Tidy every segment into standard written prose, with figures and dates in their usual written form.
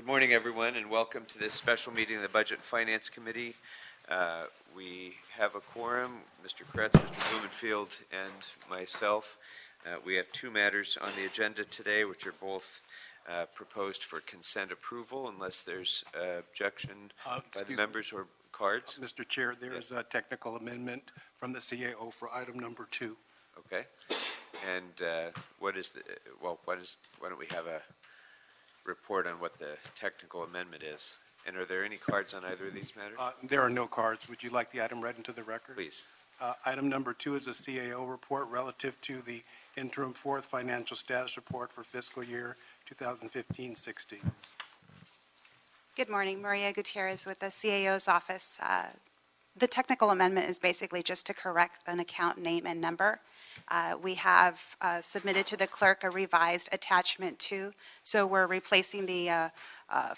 Good morning, everyone, and welcome to this special meeting of the Budget and Finance Committee. We have a quorum, Mr. Kretz, Mr. Blumenfield, and myself. We have two matters on the agenda today, which are both proposed for consent approval, unless there's objection by the members or cards. Mr. Chair, there is a technical amendment from the CAO for item number 2. Okay. And why don't we have a report on what the technical amendment is? And are there any cards on either of these matters? There are no cards. Would you like the item read into the record? Please. Item number 2 is a CAO report relative to the interim fourth financial status report for fiscal year 2015-16. Good morning, Maria Gutierrez with the CAO's office. The technical amendment is basically just to correct an account name and number. We have submitted to the clerk a revised attachment 2, so we're replacing the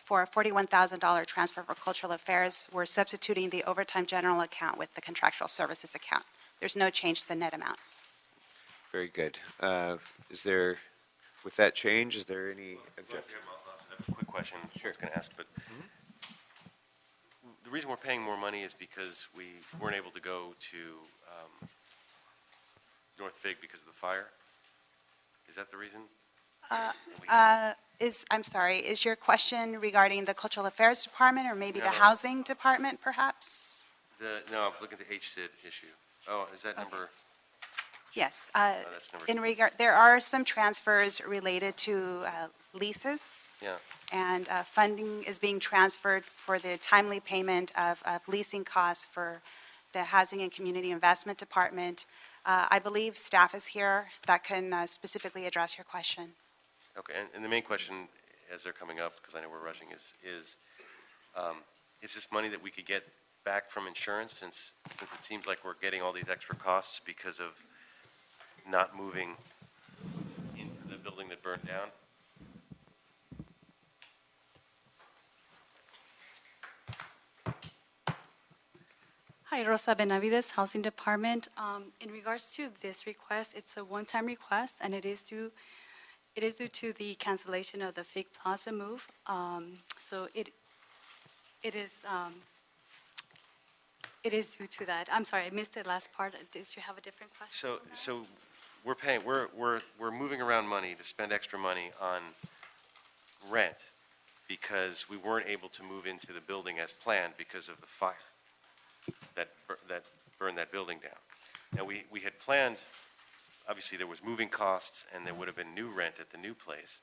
for a $41,000 transfer for cultural affairs. We're substituting the overtime general account with the contractual services account. There's no change to the net amount. Very good. With that change, is there any objection? I have a quick question. Sure. I was going to ask, but the reason we're paying more money is because we weren't able to go to North Fig because of the fire. Is that the reason? I'm sorry, is your question regarding the cultural affairs department or maybe No, the no. housing department perhaps? No, I'm looking at the HSID issue. Oh, is that number? Yes. That's number 2. There are some transfers related to leases. Yeah. And funding is being transferred for the timely payment of leasing costs for the Housing and Community Investment Department. I believe staff is here that can specifically address your question. Okay, and the main question, as they're coming up, because I know we're rushing, is this money that we could get back from insurance since it seems like we're getting all these extra costs because of not moving into the building that burned down? Hi, Rosa Benavides, Housing Department. In regards to this request, it's a one-time request, and it is due to the cancellation of the Fig Plaza move. So it is due to that. I'm sorry, I missed the last part. Did you have a different question? So we're paying. We're moving around money to spend extra money on rent because we weren't able to move into the building as planned because of the fire that burned that building down. Now we had planned. Obviously, there was moving costs, and there would have been new rent at the new place.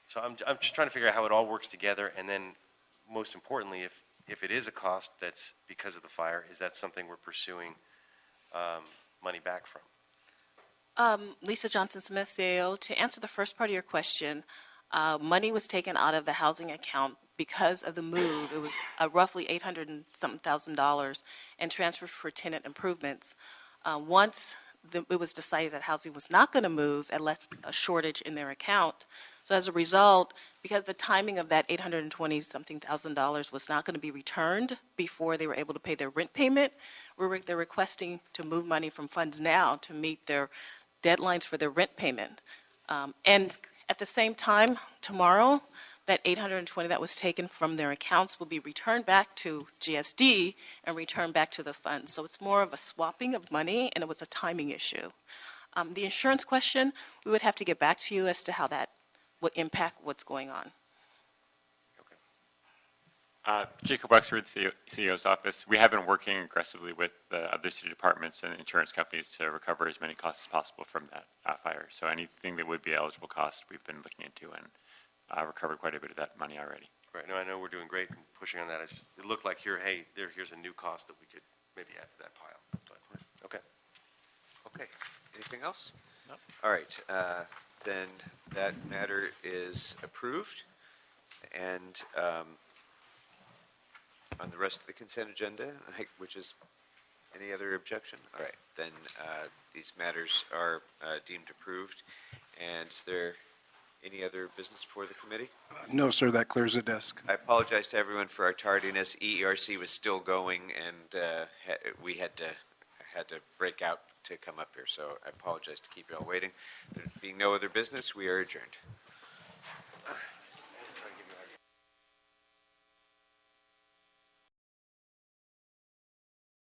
So I'm just trying to figure out how it all works together, and then, most importantly, if it is a cost that's because of the fire, is that something we're pursuing money back from? Lisa Johnson-Smith, CAO. To answer the first part of your question, money was taken out of the housing account because of the move. It was roughly $800 and something thousand and transferred for tenant improvements. Once it was decided that housing was not going to move, it left a shortage in their account. So as a result, because the timing of that $820 something thousand was not going to be returned before they were able to pay their rent payment, they're requesting to move money from funds now to meet their deadlines for their rent payment. And at the same time, tomorrow, that $820 that was taken from their accounts will be returned back to GSD and returned back to the fund. So it's more of a swapping of money, and it was a timing issue. The insurance question, we would have to get back to you as to how that would impact what's going on. Okay. Jacob Wexford, CEO's office. We have been working aggressively with the other city departments and insurance companies to recover as many costs as possible from that fire. So anything that would be eligible cost, we've been looking into and recovered quite a bit of that money already. Right. No, I know we're doing great and pushing on that. It looked like here's a new cost that we could maybe add to that pile. But, okay. Okay. Anything else? No. All right. Then that matter is approved. And on the rest of the consent agenda, which is any other objection? All right. Then these matters are deemed approved. And is there any other business before the committee? No, sir, that clears the desk. I apologize to everyone for our tardiness. EERC was still going, and we had to break out to come up here, so I apologize to keep you all waiting. There being no other business, we are adjourned.